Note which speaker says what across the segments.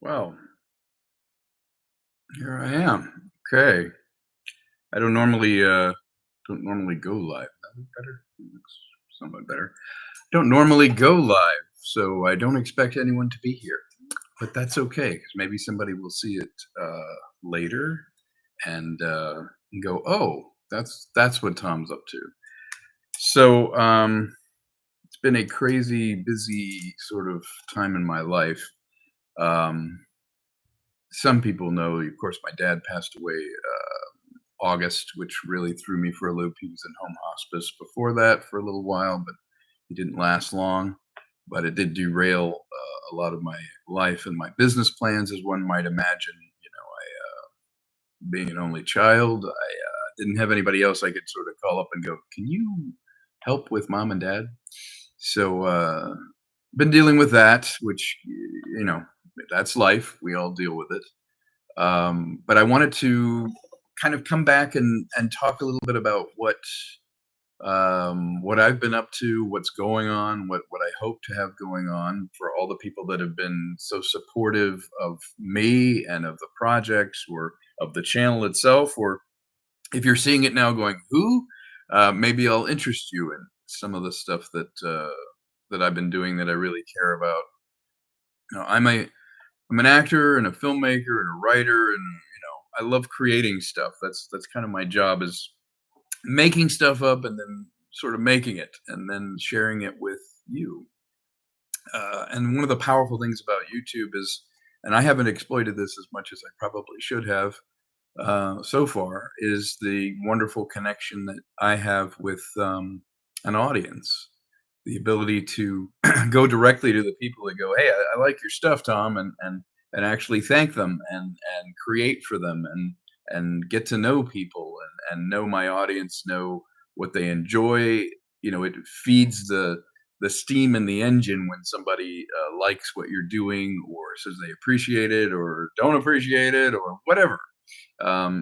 Speaker 1: Well, here I am. Okay. I don't normally go live. That look better? Looks somewhat better. Don't normally go live, so I don't expect anyone to be here. But that's okay because maybe somebody will see it later and go, "Oh, that's what Tom's up to." So it's been a crazy, busy sort of time in my life. Um, some people know, of course, my dad passed away August, which really threw me for a loop. He was in home hospice before that for a little while, but he didn't last long. But it did derail a lot of my life and my business plans, as one might imagine. Being an only child, I didn't have anybody else I could sort of call up and go, "Can you help with mom and dad?" So been dealing with that, which that's life. We all deal with it. But I wanted to kind of come back and talk a little bit about what I've been up to, what's going on, what I hope to have going on for all the people that have been so supportive of me and of the projects or of the channel itself. Or if you're seeing it now, going, "Who?" Maybe I'll interest you in some of the stuff that I've been doing that I really care about. I'm an actor and a filmmaker and a writer, and I love creating stuff. That's kind of my job, is making stuff up and then sort of making it and then sharing it with you. And one of the powerful things about YouTube is, and I haven't exploited this as much as I probably should have so far, is the wonderful connection that I have with an audience. The ability to go directly to the people that go, "Hey, I like your stuff, Tom," and actually thank them and create for them and get to know people and know my audience, know what they enjoy. It feeds the steam in the engine when somebody likes what you're doing or says they appreciate it or don't appreciate it or whatever.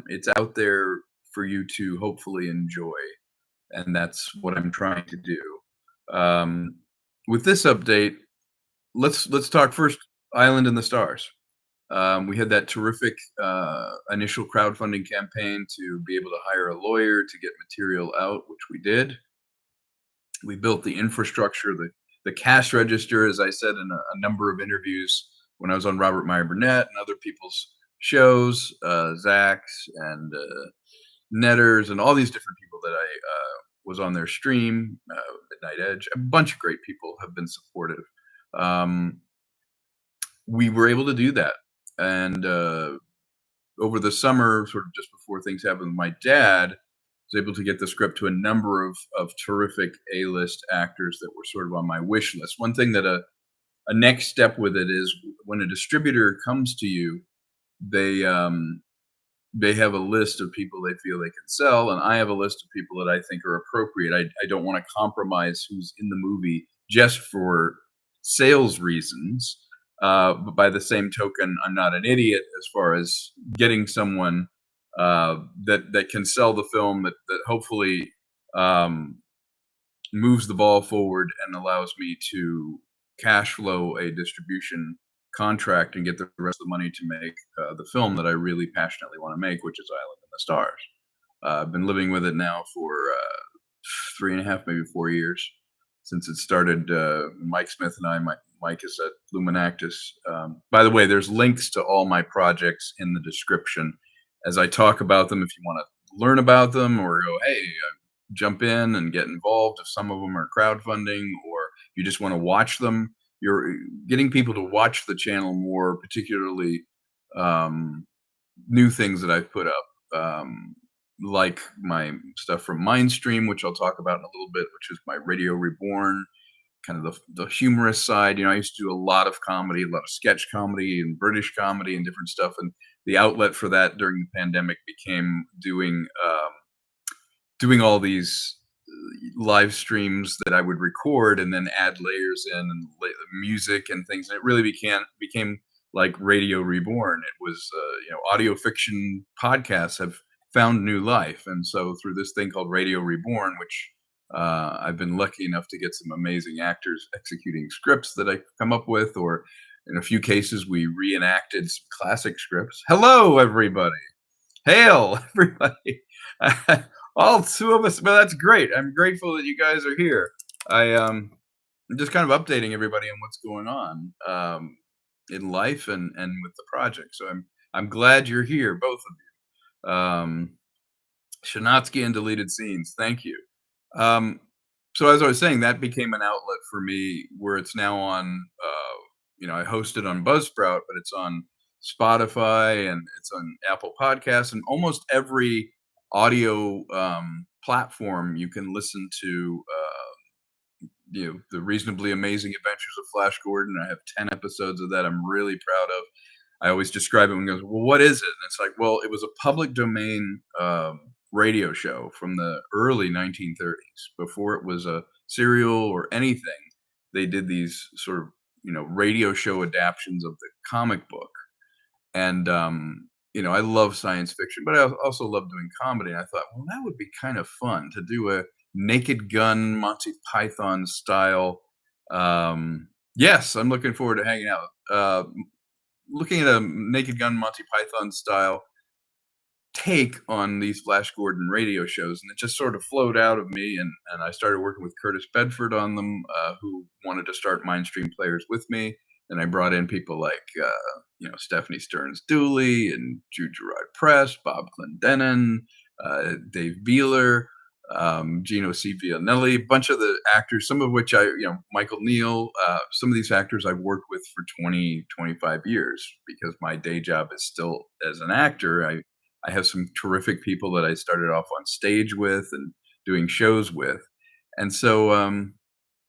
Speaker 1: It's out there for you to hopefully enjoy, and that's what I'm trying to do. With this update, let's talk first. Island in the Stars. We had that terrific initial crowdfunding campaign to be able to hire a lawyer to get material out, which we did. We built the infrastructure, the cash register, as I said in a number of interviews when I was on Robert Meyer Burnett and other people's shows, Zach's and Netters, and all these different people that I was on their stream, Midnight Edge. A bunch of great people have been supportive. Um, we were able to do that, and over the summer, sort of just before things happened with my dad, was able to get the script to a number of terrific A-list actors that were sort of on my wish list. One thing that a next step with it is, when a distributor comes to you, they they have a list of people they feel they can sell, and I have a list of people that I think are appropriate. I don't want to compromise who's in the movie just for sales reasons. But by the same token, I'm not an idiot as far as getting someone that can sell the film, that hopefully um, moves the ball forward and allows me to cash flow a distribution contract and get the rest of the money to make the film that I really passionately want to make, which is Island in the Stars. I've been living with it now for 3.5, maybe 4 years since it started. Mike Smith and Mike is at Luminactus. By the way, there's links to all my projects in the description as I talk about them. If you want to learn about them or go, "Hey, jump in and get involved," if some of them are crowdfunding, or you just want to watch them, you're getting people to watch the channel more, particularly um, new things that I've put up, like my stuff from Mindstream, which I'll talk about in a little bit, which is my Radio Reborn, kind of the humorous side. I used to do a lot of comedy, a lot of sketch comedy and British comedy and different stuff, and the outlet for that during the pandemic became doing all these live streams that I would record and then add layers in and music and things. And it really became like Radio Reborn. It was audio fiction podcasts have found new life, and so through this thing called Radio Reborn, which I've been lucky enough to get some amazing actors executing scripts that I come up with, or In a few cases, we reenacted some classic scripts. Hello, everybody. Hail, everybody. All two of us. Well, that's great. I'm grateful that you guys are here. I'm just kind of updating everybody on what's going on in life and with the project. So I'm glad you're here, both of you. Shanatsky and deleted scenes. Thank you. Um, so as I was saying, that became an outlet for me where it's now on. I host it on Buzzsprout, but it's on Spotify and it's on Apple Podcasts and almost every audio platform you can listen to. The reasonably amazing adventures of Flash Gordon. I have 10 episodes of that. I'm really proud of. I always describe it when goes, well, what is it? And it's like, well, it was a public domain radio show from the early 1930s, before it was a serial or anything. They did these sort of, radio show adaptions of the comic book. And, I love science fiction, but I also love doing comedy. And I thought, well, that would be kind of fun to do a Naked Gun, Monty Python style. Yes, I'm looking forward to hanging out. Looking at a Naked Gun, Monty Python style take on these Flash Gordon radio shows, and it just sort of flowed out of me, and I started working with Curtis Bedford on them, who wanted to start Mindstream Players with me. And I brought in people like Stephanie Stearns Dooley and Jude Gerard Press, Bob Clendenin, Dave Beeler, Gino C. Villanelli, a bunch of the actors, some of which Michael Neal, some of these actors I've worked with for 20, 25 years, because my day job is still as an actor. I have some terrific people that I started off on stage with and doing shows with. And so,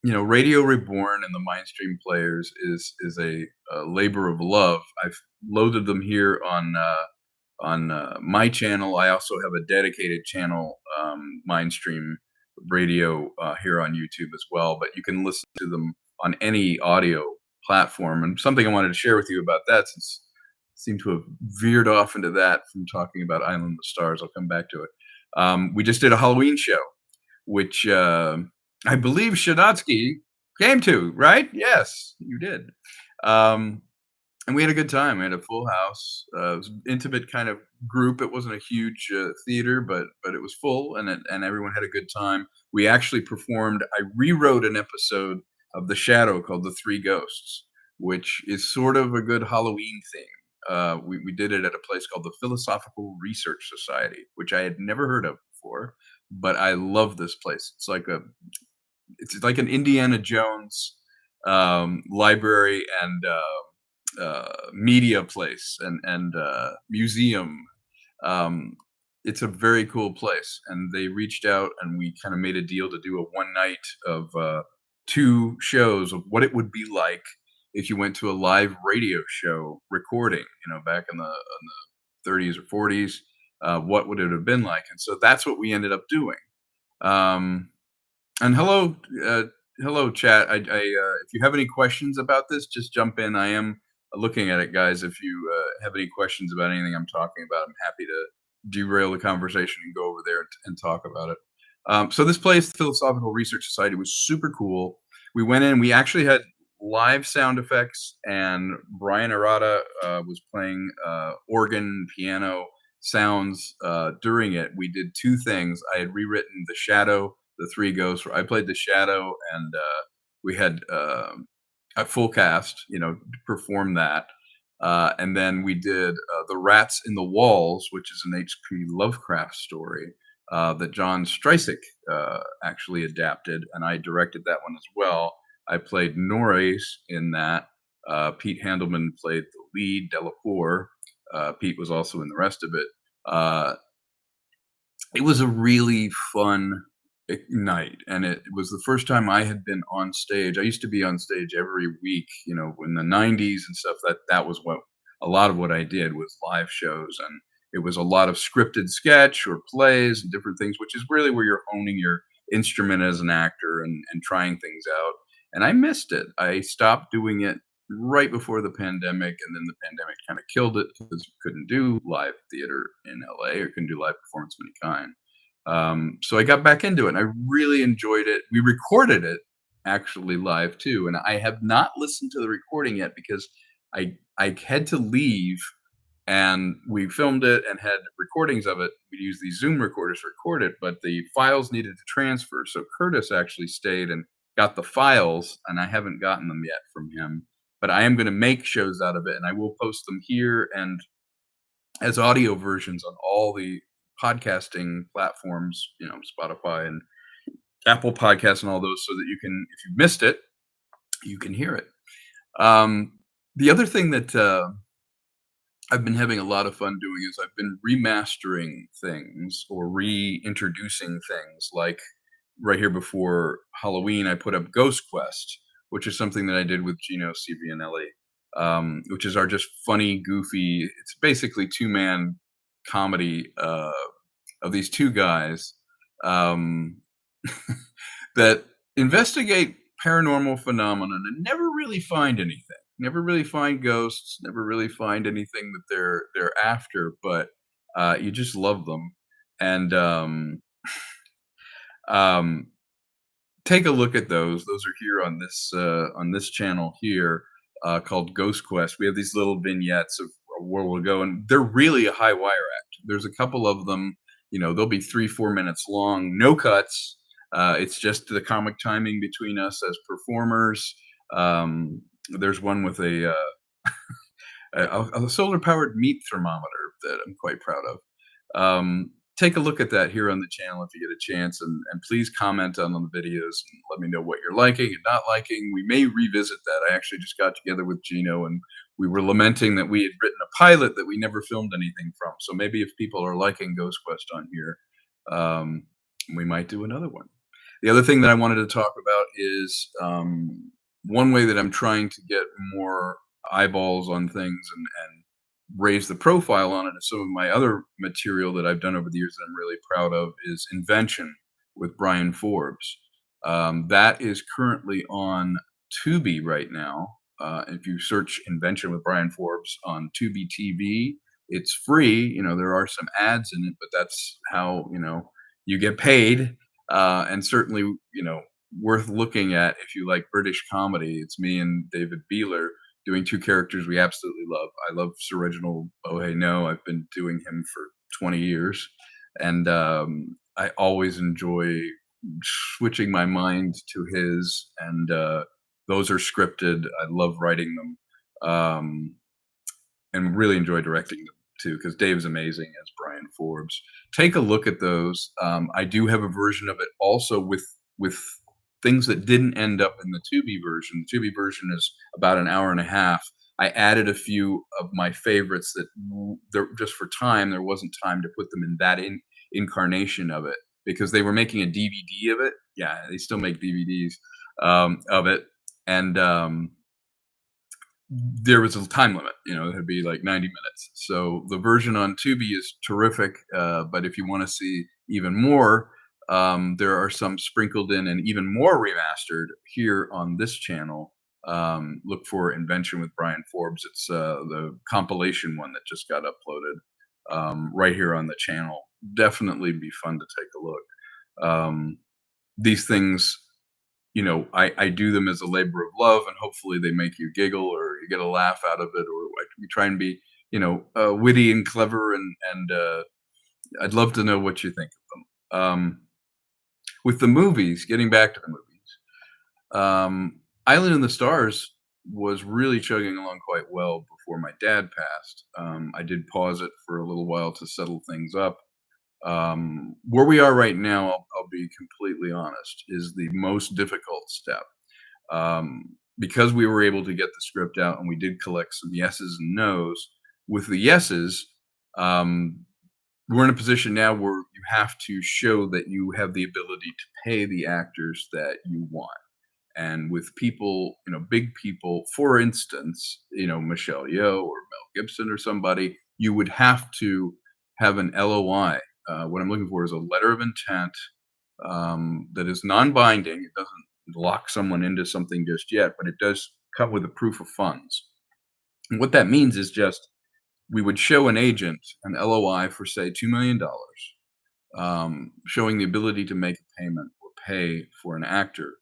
Speaker 1: Radio Reborn and the Mindstream Players is a labor of love. I've loaded them here on my channel. I also have a dedicated channel, Mindstream Radio, here on YouTube as well. But you can listen to them on any audio platform. And something I wanted to share with you about that, since seem to have veered off into that from talking about Island of the Stars. I'll come back to it. We just did a Halloween show, which I believe Shanatsky came to, right? Yes, you did. And we had a good time. We had a full house. It was an intimate kind of group. It wasn't a huge theater, but it was full, and everyone had a good time. We actually performed. I rewrote an episode of The Shadow called The Three Ghosts, which is sort of a good Halloween theme. We did it at a place called the Philosophical Research Society, which I had never heard of before, but I love this place. It's like an Indiana Jones library and media place and museum. It's a very cool place, and they reached out, and we kind of made a deal to do a one night of 2 shows of what it would be like if you went to a live radio show recording, back in the 30s or 40s. What would it have been like? And so that's what we ended up doing. And hello, chat. If you have any questions about this, just jump in. I am looking at it, guys. If you have any questions about anything I'm talking about, I'm happy to derail the conversation and go over there and talk about it. So this place, the Philosophical Research Society, was super cool. We went in. We actually had live sound effects, and Brian Arata was playing organ, piano sounds during it. We did 2 things. I had rewritten The Shadow, The Three Ghosts. I played The Shadow, and we had a full cast, perform that. And then we did The Rats in the Walls, which is an H.P. Lovecraft story that John Streisig actually adapted, and I directed that one as well. I played Norris in that. Pete Handelman played the lead, Delacour. Pete was also in the rest of it. It was a really fun night, and it was the first time I had been on stage. I used to be on stage every week, in the 90s and stuff. That was what a lot of what I did was live shows, and it was a lot of scripted sketch or plays and different things, which is really where you're honing your instrument as an actor and trying things out. And I missed it. I stopped doing it right before the pandemic, and then the pandemic kind of killed it because you couldn't do live theater in LA or couldn't do live performance of any kind. So I got back into it, and I really enjoyed it. We recorded it actually live too, and I have not listened to the recording yet because I had to leave, and we filmed it and had recordings of it. We used these Zoom recorders to record it, but the files needed to transfer. So Curtis actually stayed and got the files, and I haven't gotten them yet from him. But I am going to make shows out of it, and I will post them here and as audio versions on all the podcasting platforms, Spotify and Apple Podcasts and all those, so that you can, if you missed it, you can hear it. Um, the other thing that I've been having a lot of fun doing is I've been remastering things or reintroducing things. Like right here before Halloween, I put up Ghost Quest, which is something that I did with Gino Civianelli, which is our just funny, goofy. It's basically two-man comedy of these two guys um, that investigate paranormal phenomenon and never really find anything. Never really find ghosts. Never really find anything that they're after. But you just love them, and um, take a look at those. Those are here on this channel here called Ghost Quest. We have these little vignettes of where we'll go, and they're really a high wire act. There's a couple of them. They'll be 3-4 minutes long, no cuts. It's just the comic timing between us as performers. There's one with a solar powered meat thermometer that I'm quite proud of. Take a look at that here on the channel if you get a chance, and please comment on the videos and let me know what you're liking and not liking. We may revisit that. I actually just got together with Gino, and we were lamenting that we had written a pilot that we never filmed anything from. So maybe if people are liking Ghost Quest on here, um, we might do another one. The other thing that I wanted to talk about is one way that I'm trying to get more eyeballs on things and raise the profile on it. And some of my other material that I've done over the years that I'm really proud of is Invention with Brian Forbes. That is currently on Tubi right now. If you search Invention with Brian Forbes on Tubi TV, it's free. There are some ads in it, but that's how you get paid. And certainly, worth looking at if you like British comedy. It's me and David Beeler doing two characters we absolutely love. I love Sir Reginald No. I've been doing him for 20 years, and I always enjoy switching my mind to his. And those are scripted. I love writing them, and really enjoy directing them too, because Dave's amazing as Brian Forbes. Take a look at those. I do have a version of it also with things that didn't end up in the Tubi version. The Tubi version is about an hour and a half. I added a few of my favorites that there, just for time, there wasn't time to put them in that incarnation of it because they were making a DVD of it. Yeah, they still make DVDs of it, and there was a time limit. It would be like 90 minutes. So the version on Tubi is terrific. But if you want to see even more, there are some sprinkled in and even more remastered here on this channel. Look for Invention with Brian Forbes. It's the compilation one that just got uploaded right here on the channel. Definitely be fun to take a look. These things, I do them as a labor of love, and hopefully they make you giggle or you get a laugh out of it, or we try and be, witty and clever, and I'd love to know what you think of them. With the movies, getting back to the movies, Island in the Stars was really chugging along quite well before my dad passed. I did pause it for a little while to settle things up. Where we are right now, I'll be completely honest, is the most difficult step. Because we were able to get the script out and we did collect some yeses and nos. With the yeses, we're in a position now where you have to show that you have the ability to pay the actors that you want. And with people, big people, for instance, Michelle Yeoh or Mel Gibson or somebody, you would have to have an LOI. What I'm looking for is a letter of intent that is non-binding. It doesn't lock someone into something just yet, but it does come with a proof of funds. And what that means is just we would show an agent an LOI for, say, $2 million, showing the ability to make a payment or pay for an actor.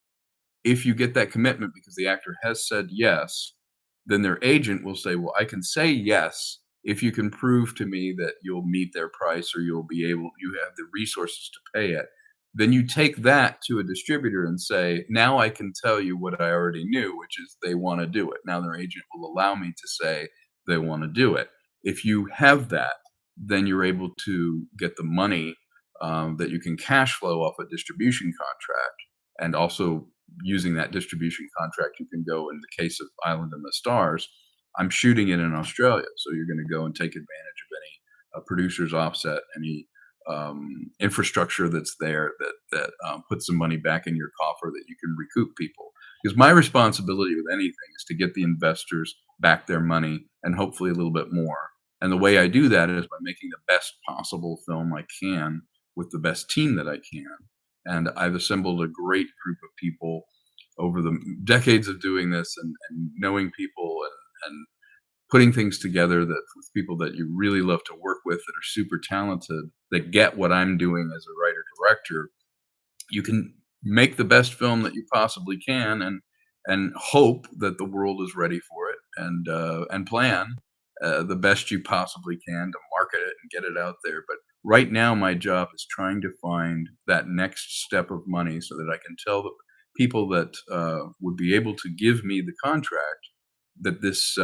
Speaker 1: If you get that commitment because the actor has said yes, then their agent will say, "Well, I can say yes if you can prove to me that you'll meet their price or you have the resources to pay it." Then you take that to a distributor and say, "Now I can tell you what I already knew, which is they wanna do it." Now their agent will allow me to say they wanna do it. If you have that, then you're able to get the money, that you can cash flow off a distribution contract, and also using that distribution contract, you can go in the case of Island in the Stars, I'm shooting it in Australia, so you're gonna go and take advantage of any, producer's offset, any, infrastructure that's there that puts some money back in your coffer that you can recoup people. Because my responsibility with anything is to get the investors back their money and hopefully a little bit more. And the way I do that is by making the best possible film I can with the best team that I can. And I've assembled a great group of people over the decades of doing this and knowing people and putting things together that with people that you really love to work with that are super talented that get what I'm doing as a writer director. You can make the best film that you possibly can and hope that the world is ready for it and plan the best you possibly can to market it and get it out there. But right now, my job is trying to find that next step of money so that I can tell the people that would be able to give me the contract that this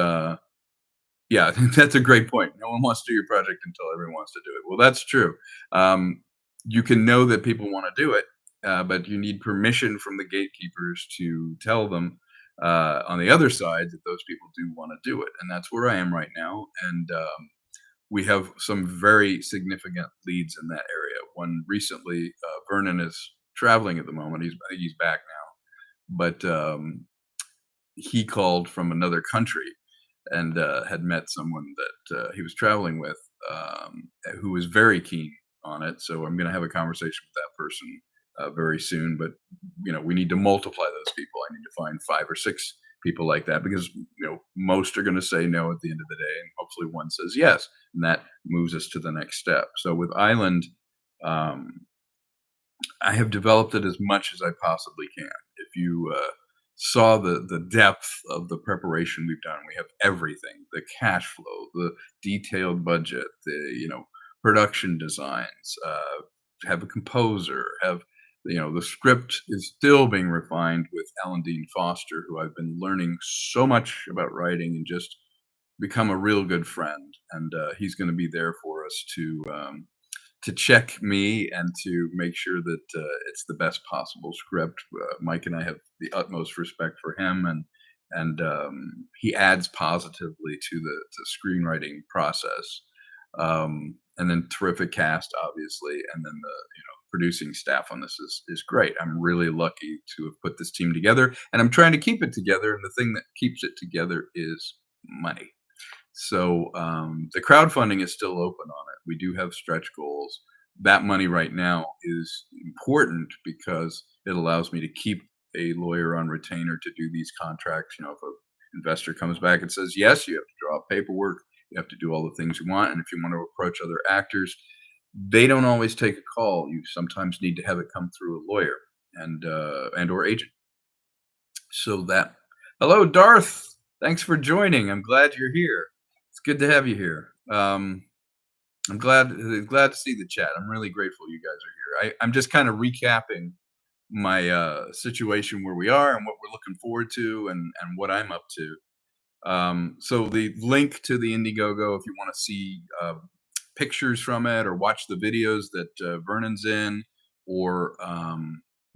Speaker 1: yeah, that's a great point. No one wants to do your project until everyone wants to do it. Well, that's true. Um, you can know that people want to do it, but you need permission from the gatekeepers to tell them on the other side that those people do want to do it, and that's where I am right now. And we have some very significant leads in that area. One recently, Vernon is traveling at the moment. I think he's back now, but he called from another country and had met someone that he was traveling with who was very keen on it. So I'm going to have a conversation with that person very soon. But we need to multiply those people. I need to find 5 or 6 people like that because most are going to say no at the end of the day, and hopefully one says yes, and that moves us to the next step. So with Island, um, I have developed it as much as I possibly can. If you saw the depth of the preparation we've done, we have everything: the cash flow, the detailed budget, the production designs, have a composer, have the script is still being refined with Alan Dean Foster, who I've been learning so much about writing and just become a real good friend. And he's going to be there for us to check me and to make sure that it's the best possible script. Mike and I have the utmost respect for him, and he adds positively to the screenwriting process. And then terrific cast, obviously, and then the producing staff on this is great. I'm really lucky to have put this team together, and I'm trying to keep it together. And the thing that keeps it together is money. So the crowdfunding is still open on it. We do have stretch goals. That money right now is important because it allows me to keep a lawyer on retainer to do these contracts. If an investor comes back and says yes, you have to draw up paperwork, you have to do all the things you want, and if you want to approach other actors, they don't always take a call. You sometimes need to have it come through a lawyer and or agent. So that hello, Darth. Thanks for joining. I'm glad you're here. It's good to have you here. I'm glad to see the chat. I'm really grateful you guys are here. I'm just kind of recapping my situation where we are and what we're looking forward to and what I'm up to. So the link to the Indiegogo, if you want to see pictures from it or watch the videos that Vernon's in, or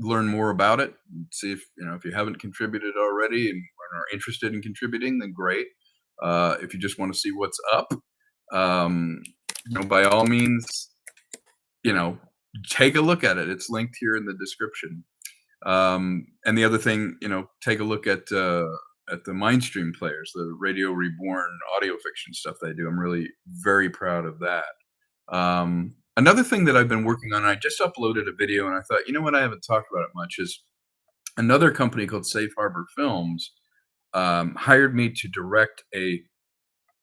Speaker 1: learn more about it, see if you haven't contributed already and are interested in contributing, then great. If you just want to see what's up, by all means, take a look at it. It's linked here in the description. And the other thing, take a look at the Mindstream players, the Radio Reborn audio fiction stuff they do. I'm really very proud of that. Another thing that I've been working on, I just uploaded a video and I thought, what, I haven't talked about it much, is another company called Safe Harbor Films hired me to direct a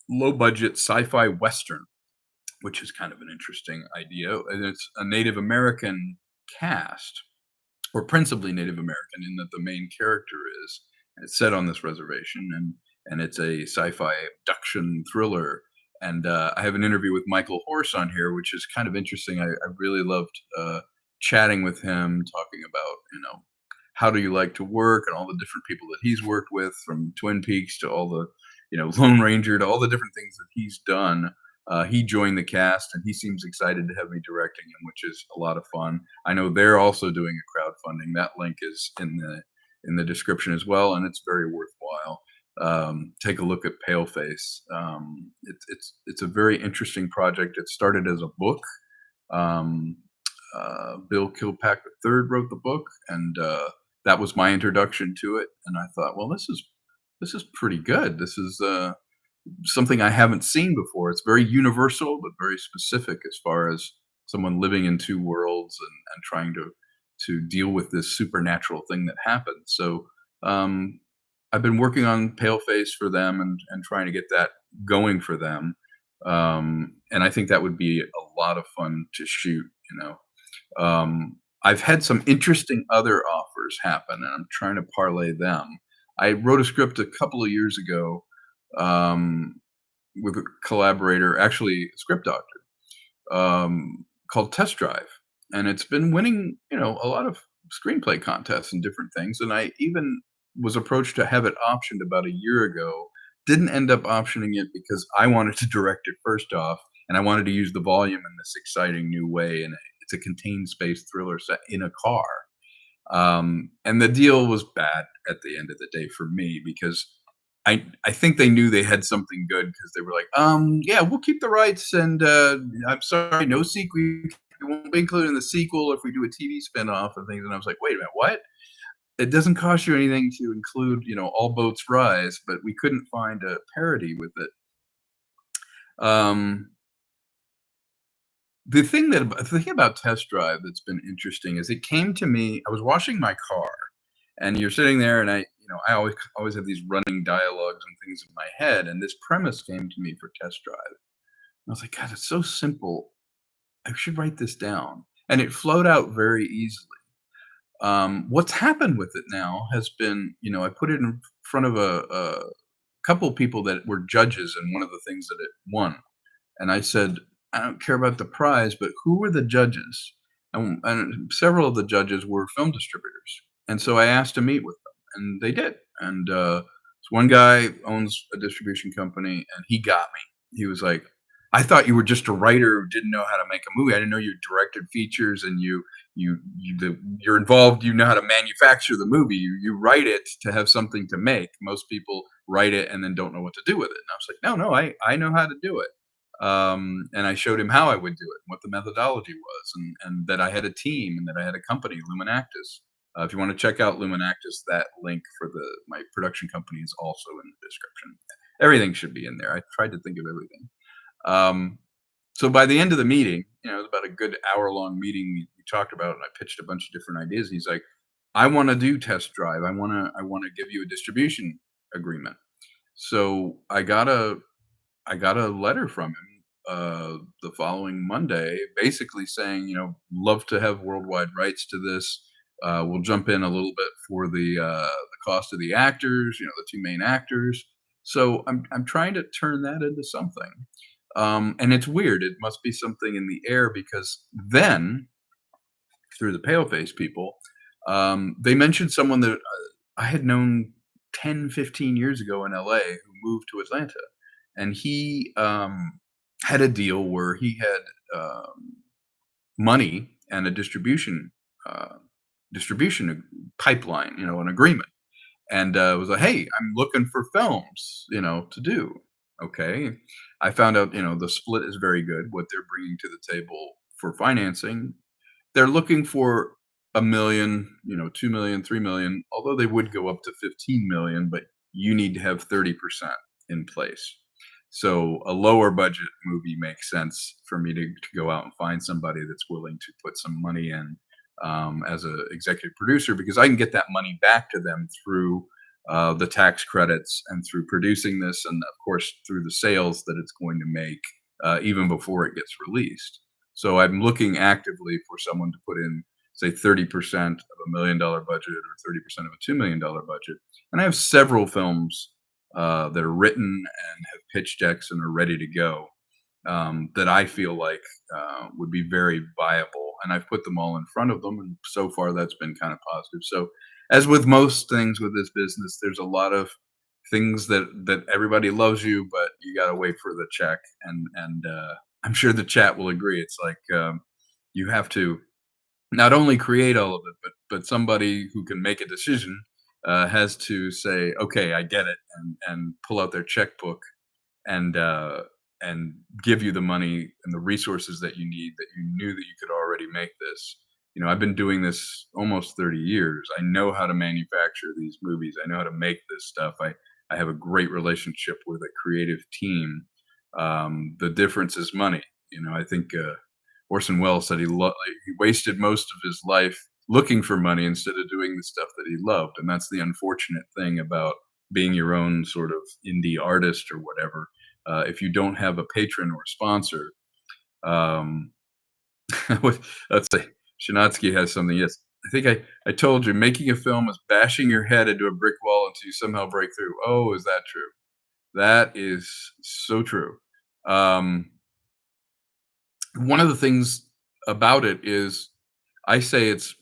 Speaker 1: low budget sci-fi Western, which is kind of an interesting idea. And it's a Native American cast, or principally Native American, in that the main character is. It's set on this reservation, and and it's a sci-fi abduction thriller. And I have an interview with Michael Horse on here, which is kind of interesting. I really loved chatting with him, talking about how do you like to work and all the different people that he's worked with, from Twin Peaks to all the Lone Ranger to all the different things that he's done. He joined the cast, and he seems excited to have me directing him, which is a lot of fun. I know they're also doing a crowdfunding. That link is in the description as well, and it's very worthwhile. Take a look at Paleface. It's a very interesting project. It started as a book. Um, Bill Kilpack III wrote the book, and that was my introduction to it. And I thought, well, this is pretty good. This is something I haven't seen before. It's very universal, but very specific as far as someone living in two worlds and trying to deal with this supernatural thing that happened. So um, I've been working on Paleface for them and trying to get that going for them. And I think that would be a lot of fun to shoot. I've had some interesting other offers happen, and I'm trying to parlay them. I wrote a script a couple of years ago um, with a collaborator, actually a script doctor, called Test Drive, and it's been winning, a lot of screenplay contests and different things. And I even was approached to have it optioned about a year ago. Didn't end up optioning it because I wanted to direct it first off, and I wanted to use the volume in this exciting new way. And it's a contained space thriller set in a car. And the deal was bad at the end of the day for me, because I think they knew they had something good, because they were like, yeah, we'll keep the rights, and I'm sorry, no sequel. We won't be included in the sequel if we do a TV spinoff and things." And I was like, wait a minute, what? It doesn't cost you anything to include, all boats rise, but we couldn't find a parody with it. Um, the thing about Test Drive that's been interesting is it came to me. I was washing my car, and you're sitting there, and I always have these running dialogues and things in my head, and this premise came to me for Test Drive. And I was like, God, it's so simple. I should write this down, and it flowed out very easily. What's happened with it now has been, I put it in front of a couple of people that were judges in one of the things that it won. And I said, I don't care about the prize, but who were the judges? And several of the judges were film distributors. And so I asked to meet with them, and they did. And this one guy owns a distribution company, and he got me. He was like, I thought you were just a writer who didn't know how to make a movie. I didn't know you directed features, and you're involved. You know how to manufacture the movie. You write it to have something to make. Most people write it and then don't know what to do with it. And I was like, no, I know how to do it. And I showed him how I would do it, what the methodology was, and that I had a team and that I had a company, Lumenactus. If you want to check out Lumenactus, that link for my production company is also in the description. Everything should be in there. I tried to think of everything. Um, so by the end of the meeting, it was about a good hour-long meeting. We talked about it, and I pitched a bunch of different ideas. He's like, "I want to do Test Drive. I want to give you a distribution agreement." So I got a letter from him the following Monday, basically saying, love to have worldwide rights to this. We'll jump in a little bit for the cost of the actors, the two main actors. So I'm trying to turn that into something. And it's weird. It must be something in the air, because then through the Paleface people, they mentioned someone that I had known 10, 15 years ago in LA, who moved to Atlanta. And he had a deal where he had money and a distribution pipeline, an agreement, and was like, "Hey, I'm looking for films, to do." Okay, I found out, the split is very good. What they're bringing to the table for financing, they're looking for 1,000,000, 2,000,000, 3,000,000. Although they would go up to 15,000,000, but you need to have 30% in place. So a lower budget movie makes sense for me to go out and find somebody that's willing to put some money in as an executive producer, because I can get that money back to them through the tax credits and through producing this, and of course through the sales that it's going to make even before it gets released. So I'm looking actively for someone to put in, say, 30% of $1,000,000 budget or 30% of a $2,000,000 budget. And I have several films that are written and have pitch decks and are ready to go, that I feel like would be very viable. And I've put them all in front of them, and so far that's been kind of positive. So, as with most things with this business, there's a lot of things that everybody loves you, but you got to wait for the check. And I'm sure the chat will agree. It's like you have to not only create all of it, but somebody who can make a decision has to say, okay, I get it, and pull out their checkbook and uh, and give you the money and the resources that you need that you knew that you could already make this. I've been doing this almost 30 years. I know how to manufacture these movies. I know how to make this stuff. I have a great relationship with a creative team. The difference is money. I think Orson Welles said he wasted most of his life looking for money instead of doing the stuff that he loved, and that's the unfortunate thing about being your own sort of indie artist or whatever. If you don't have a patron or a sponsor, um, let's say Shinatsky has something. Yes, I think I told you making a film is bashing your head into a brick wall until you somehow break through. Oh, is that true? That is so true. Um, One of the things about it is I say it's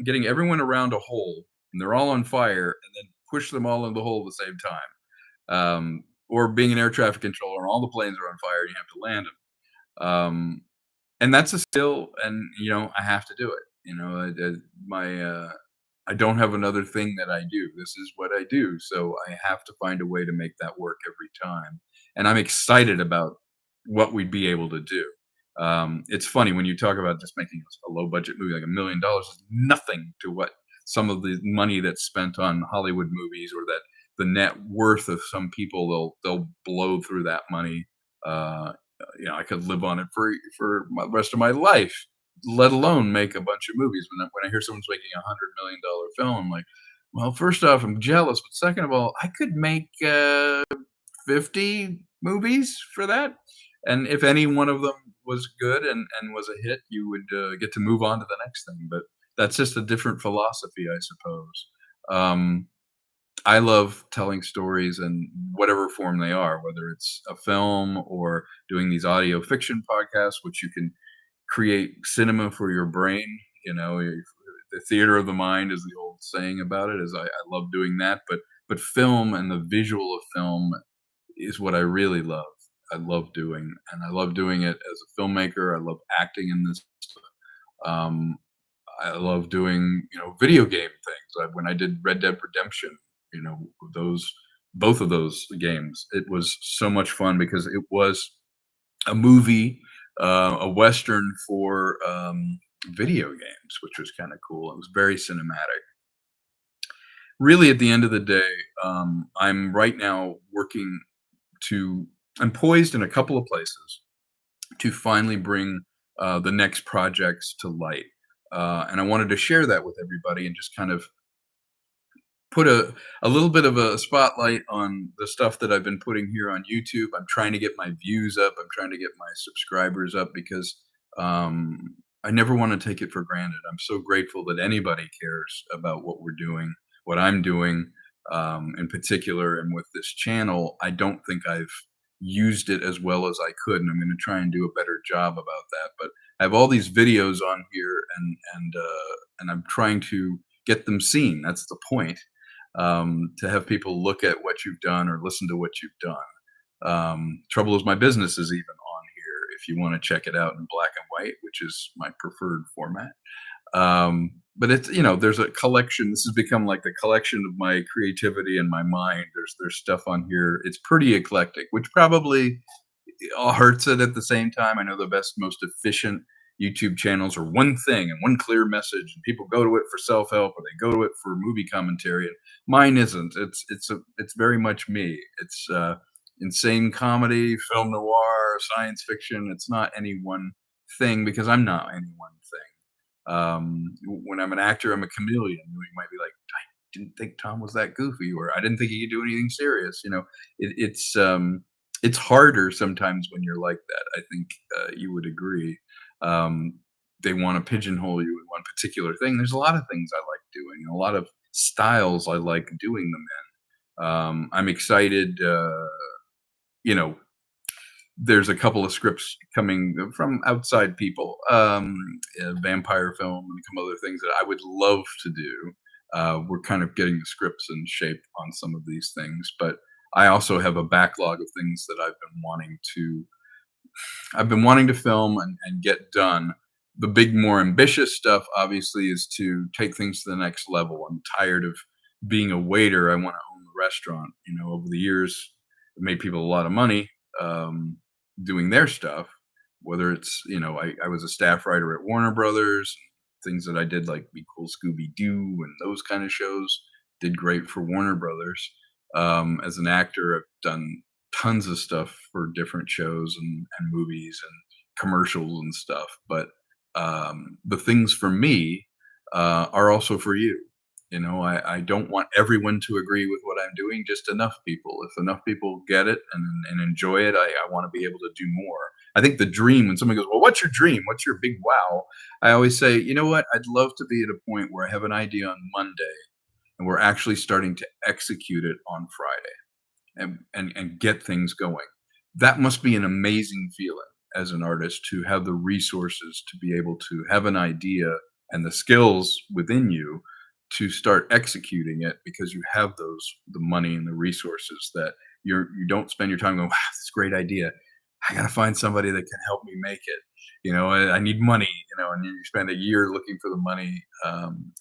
Speaker 1: getting everyone around a hole, and they're all on fire, and then push them all in the hole at the same time. Or being an air traffic controller, and all the planes are on fire, and you have to land them. And that's a skill, and I have to do it. My I don't have another thing that I do. This is what I do, so I have to find a way to make that work every time. And I'm excited about what we'd be able to do. It's funny when you talk about just making a low budget movie, like $1 million is nothing to what some of the money that's spent on Hollywood movies, or that the net worth of some people, they'll blow through that money. I could live on it for the rest of my life, let alone make a bunch of movies. When I hear someone's making $100 million film, I'm like, well, first off, I'm jealous, but second of all, I could make 50 movies for that. And if any one of them was good and was a hit, you would get to move on to the next thing. But that's just a different philosophy, I suppose. Um, I love telling stories in whatever form they are, whether it's a film or doing these audio fiction podcasts, which you can create cinema for your brain. The theater of the mind is the old saying about it. Is I love doing that, but film and the visual of film is what I really love. I love doing, and I love doing it as a filmmaker. I love acting in this. Um, I love doing, video game things. When I did Red Dead Redemption, you know, those both of those games, it was so much fun because it was a movie, a western for video games, which was kind of cool. It was very cinematic. Really, at the end of the day, I'm right now working to. I'm poised in a couple of places to finally bring the next projects to light. And I wanted to share that with everybody and just kind of put a little bit of a spotlight on the stuff that I've been putting here on YouTube. I'm trying to get my views up. I'm trying to get my subscribers up because I never want to take it for granted. I'm so grateful that anybody cares about what we're doing, what I'm doing in particular. And with this channel, I don't think I've used it as well as I could. And I'm going to try and do a better job about that. But I have all these videos on here and I'm trying to get them seen. That's the point, to have people look at what you've done or listen to what you've done. Trouble is, my business is even on here if you want to check it out in black and white, which is my preferred format. But it's, there's a collection. This has become like the collection of my creativity and my mind. There's stuff on here. It's pretty eclectic, which probably all hurts it at the same time. I know the best, most efficient YouTube channels are one thing and one clear message, and people go to it for self-help or they go to it for movie commentary. And mine isn't. It's very much me. It's insane comedy, film noir, science fiction. It's not any one thing because I'm not any one thing. When I'm an actor, I'm a chameleon. You might be like, I didn't think Tom was that goofy, or I didn't think he could do anything serious. It's harder sometimes when you're like that. I think you would agree. Um, they want to pigeonhole you in one particular thing. There's a lot of things I like doing, a lot of styles I like doing them I'm excited. You know, there's a couple of scripts coming from outside people, a vampire film and some other things that I would love to do. We're kind of getting the scripts in shape on some of these things, but I also have a backlog of things that I've been wanting to film and get done. The big, more ambitious stuff, obviously, is to take things to the next level. I'm tired of being a waiter. I want to own the restaurant. Over the years, I've made people a lot of money um, doing their stuff. Whether it's, I was a staff writer at Warner Brothers, things that I did like Be Cool Scooby Doo and those kind of shows did great for Warner Brothers. As an actor, I've done tons of stuff for different shows and movies and commercials and stuff. But the things for me are also for you. I don't want everyone to agree with what I'm doing, just enough people. If enough people get it and enjoy it, I want to be able to do more. I think the dream, when someone goes, well, what's your dream? What's your big wow? I always say, you know what? I'd love to be at a point where I have an idea on Monday and we're actually starting to execute it on Friday and get things going. That must be an amazing feeling as an artist to have the resources to be able to have an idea and the skills within you to start executing it because you have the money and the resources that you don't spend your time going, wow, this is a great idea. I gotta find somebody that can help me make it. I need money, and you spend a year looking for the money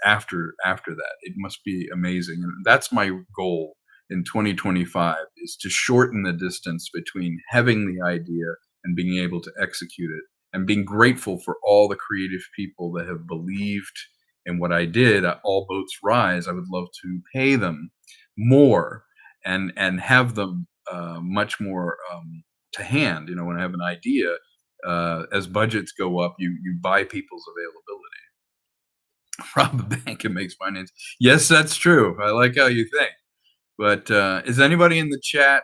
Speaker 1: after that. It must be amazing. And that's my goal in 2025 is to shorten the distance between having the idea and being able to execute it and being grateful for all the creative people that have believed in what I did. All boats rise. I would love to pay them more and have them much more to hand. When I have an idea, as budgets go up, you buy people's availability. Rob the bank and makes finance. Yes, that's true. I like how you think. But, is anybody in the chat,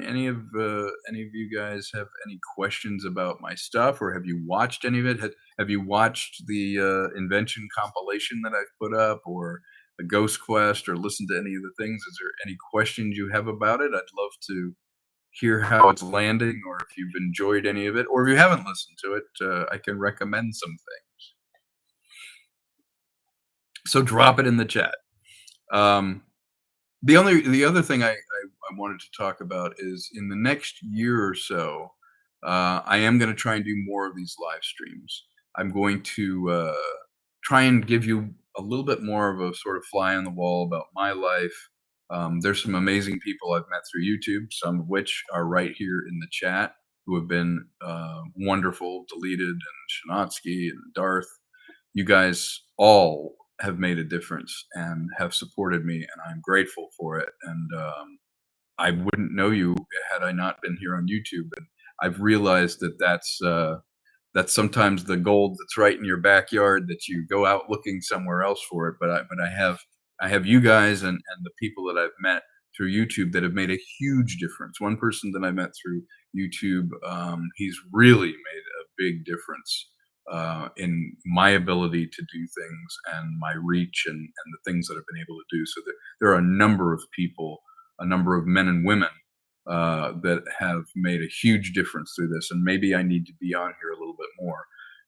Speaker 1: any of you guys have any questions about my stuff, or have you watched any of it? Have you watched the, invention compilation that I've put up, or the Ghost Quest, or listened to any of the things? Is there any questions you have about it? I'd love to hear how it's landing, or if you've enjoyed any of it, or if you haven't listened to it, I can recommend some things. So drop it in the chat. Um the other thing I wanted to talk about is in the next year or so, I am gonna try and do more of these live streams. I'm going to, try and give you a little bit more of a sort of fly on the wall about my life. There's some amazing people I've met through YouTube, some of which are right here in the chat, who have been, wonderful, Deleted and Shanatsky and Darth. You guys all have made a difference and have supported me, and I'm grateful for it. And I wouldn't know you had I not been here on YouTube. And I've realized that that's sometimes the gold that's right in your backyard that you go out looking somewhere else for it. But I have you guys and the people that I've met through YouTube that have made a huge difference. One person that I met through YouTube, he's really made a big difference in my ability to do things and my reach and the things that I've been able to do. So there are a number of people, a number of men and women that have made a huge difference through this. And maybe I need to be on here a little bit more.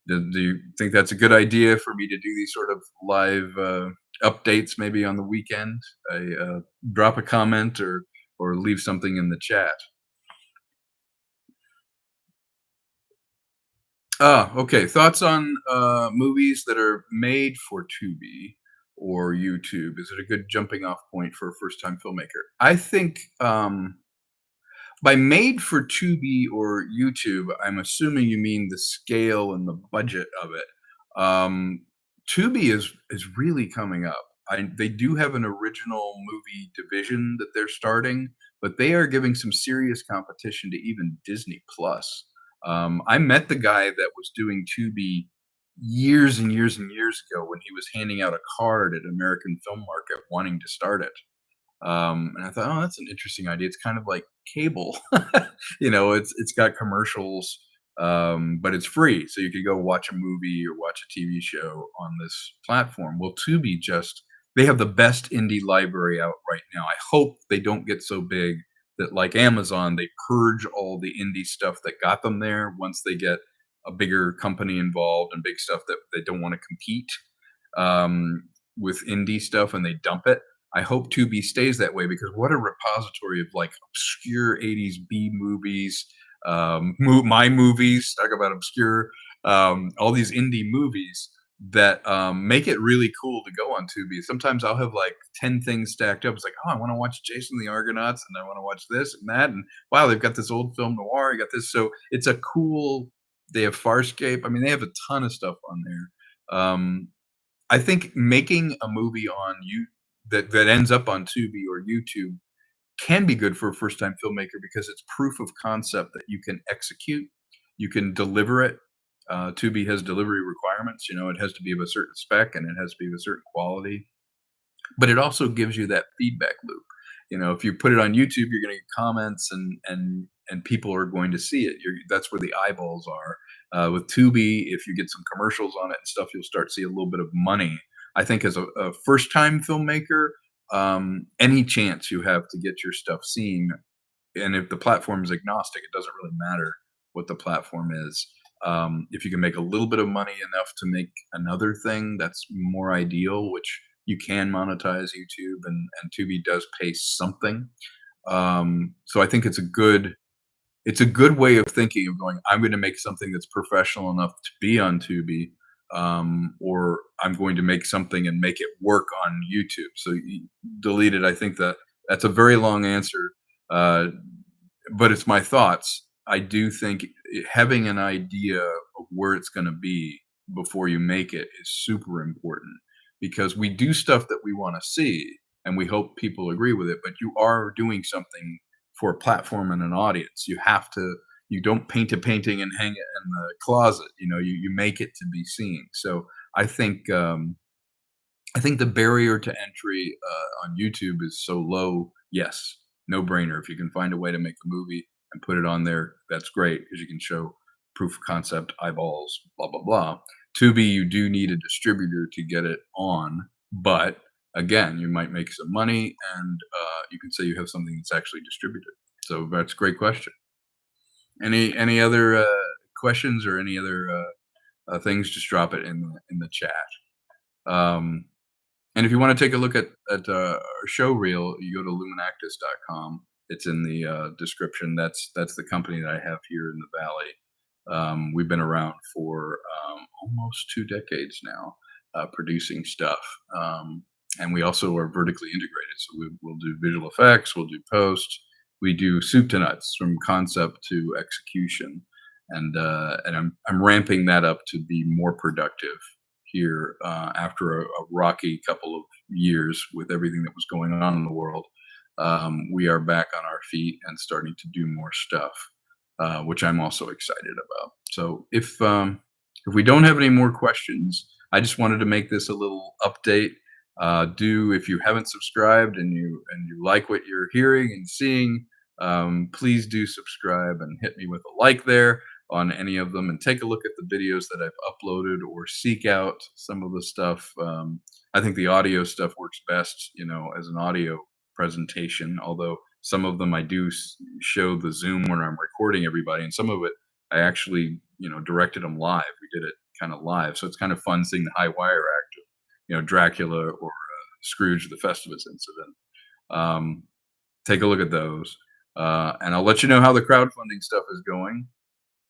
Speaker 1: Do you think that's a good idea for me to do these sort of live updates maybe on the weekend? Drop a comment or leave something in the chat. Okay. Thoughts on movies that are made for Tubi or YouTube? Is it a good jumping off point for a first time filmmaker? I think by made for Tubi or YouTube, I'm assuming you mean the scale and the budget of it. Tubi is really coming up. They do have an original movie division that they're starting, but they are giving some serious competition to even Disney Plus. I met the guy that was doing Tubi years and years and years ago when he was handing out a card at American Film Market wanting to start it. And I thought, oh, that's an interesting idea. It's kind of like cable, it's got commercials, but it's free, so you could go watch a movie or watch a TV show on this platform. Well, Tubi just they have the best indie library out right now. I hope they don't get so big that, like Amazon, they purge all the indie stuff that got them there once they get a bigger company involved and big stuff that they don't want to compete um, with indie stuff and they dump it. I hope Tubi stays that way because what a repository of like obscure 80s B movies, my movies, talk about obscure, all these indie movies that make it really cool to go on Tubi. Sometimes I'll have like 10 things stacked up. It's like, oh, I want to watch Jason the Argonauts and I want to watch this and that. And wow, they've got this old film noir. You got this. So it's a cool, they have Farscape. I mean, they have a ton of stuff on there. I think making a movie on you that ends up on Tubi or YouTube can be good for a first time filmmaker because it's proof of concept that you can execute, you can deliver it. Tubi has delivery requirements. You know, it has to be of a certain spec and it has to be of a certain quality. But it also gives you that feedback loop. You know, if you put it on YouTube, you're going to get comments and people are going to see it. That's where the eyeballs are. With Tubi, if you get some commercials on it and stuff, you'll start to see a little bit of money. I think as a first time filmmaker, any chance you have to get your stuff seen, and if the platform is agnostic, it doesn't really matter what the platform is. If you can make a little bit of money enough to make another thing, that's more ideal, which you can monetize YouTube and Tubi does pay something. So I think it's a good way of thinking of going, I'm going to make something that's professional enough to be on Tubi, or I'm going to make something and make it work on YouTube. So delete it. I think that that's a very long answer, uh, but it's my thoughts. I do think having an idea of where it's going to be before you make it is super important because we do stuff that we want to see and we hope people agree with it, but you are doing something for a platform and an audience. You don't paint a painting and hang it in the closet. You know, you make it to be seen. So I think I think the barrier to entry on YouTube is so low. Yes, no brainer. If you can find a way to make a movie and put it on there, that's great because you can show proof of concept, eyeballs, blah blah blah. Tubi, you do need a distributor to get it on, but again, you might make some money, and you can say you have something that's actually distributed. So that's a great question. Any other questions or any other things? Just drop it in the chat. Um, and if you want to take a look at our show reel, you go to luminactus.com. It's in the description. That's the company that I have here in the valley. We've been around for almost 2 decades now, producing stuff. And we also are vertically integrated. So we'll do visual effects, we'll do post, we do soup to nuts from concept to execution. And I'm ramping that up to be more productive here after a rocky couple of years with everything that was going on in the world. We are back on our feet and starting to do more stuff, which I'm also excited about. So if we don't have any more questions, I just wanted to make this a little update. Do if you haven't subscribed and you like what you're hearing and seeing, please do subscribe and hit me with a like there on any of them and take a look at the videos that I've uploaded or seek out some of the stuff. I think the audio stuff works best, you know, as an audio presentation, although some of them I do show the Zoom when I'm recording everybody, and some of it I actually, you know, directed them live. We did it kind of live, so it's kind of fun seeing the high wire act of, you know, Dracula or Scrooge the Festivus incident. Um, take a look at those, and I'll let you know how the crowdfunding stuff is going.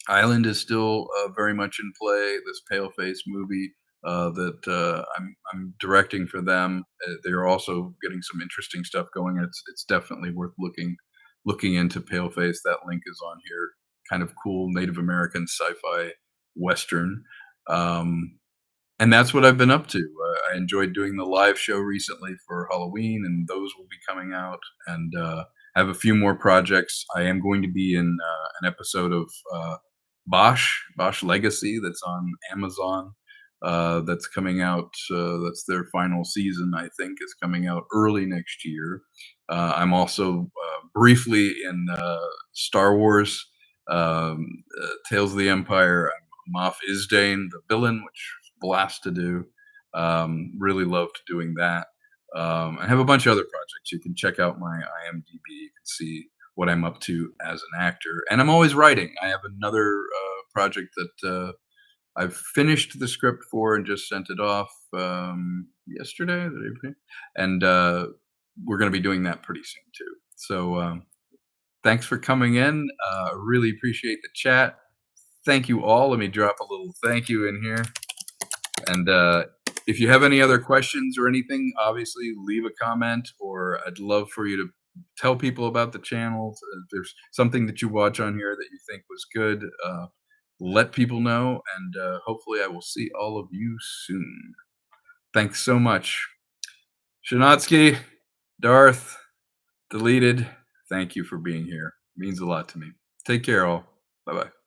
Speaker 1: Island is still very much in play. This Paleface movie that I'm directing for them. They're also getting some interesting stuff going. It's definitely worth looking into Paleface. That link is on here. Kind of cool Native American sci-fi western. Um, and that's what I've been up to. I enjoyed doing the live show recently for Halloween, and those will be coming out. And I have a few more projects. I am going to be in an episode of Bosch Legacy that's on Amazon. That's coming out. That's their final season, I think, is coming out early next year. I'm also briefly in Star Wars, Tales of the Empire. I'm Moff Isdane, the villain, which is a blast to do. Really loved doing that. I have a bunch of other projects. You can check out my IMDb. You can see what I'm up to as an actor, and I'm always writing. I have another project that I've finished the script for and just sent it off yesterday, the day before, and we're going to be doing that pretty soon too. So thanks for coming in. Really appreciate the chat. Thank you all. Let me drop a little thank you in here. And if you have any other questions or anything, obviously leave a comment, or I'd love for you to tell people about the channel. If there's something that you watch on here that you think was good, let people know. And hopefully, I will see all of you soon. Thanks so much. Shanatsky, Darth, Deleted, thank you for being here. Means a lot to me. Take care, all. Bye bye.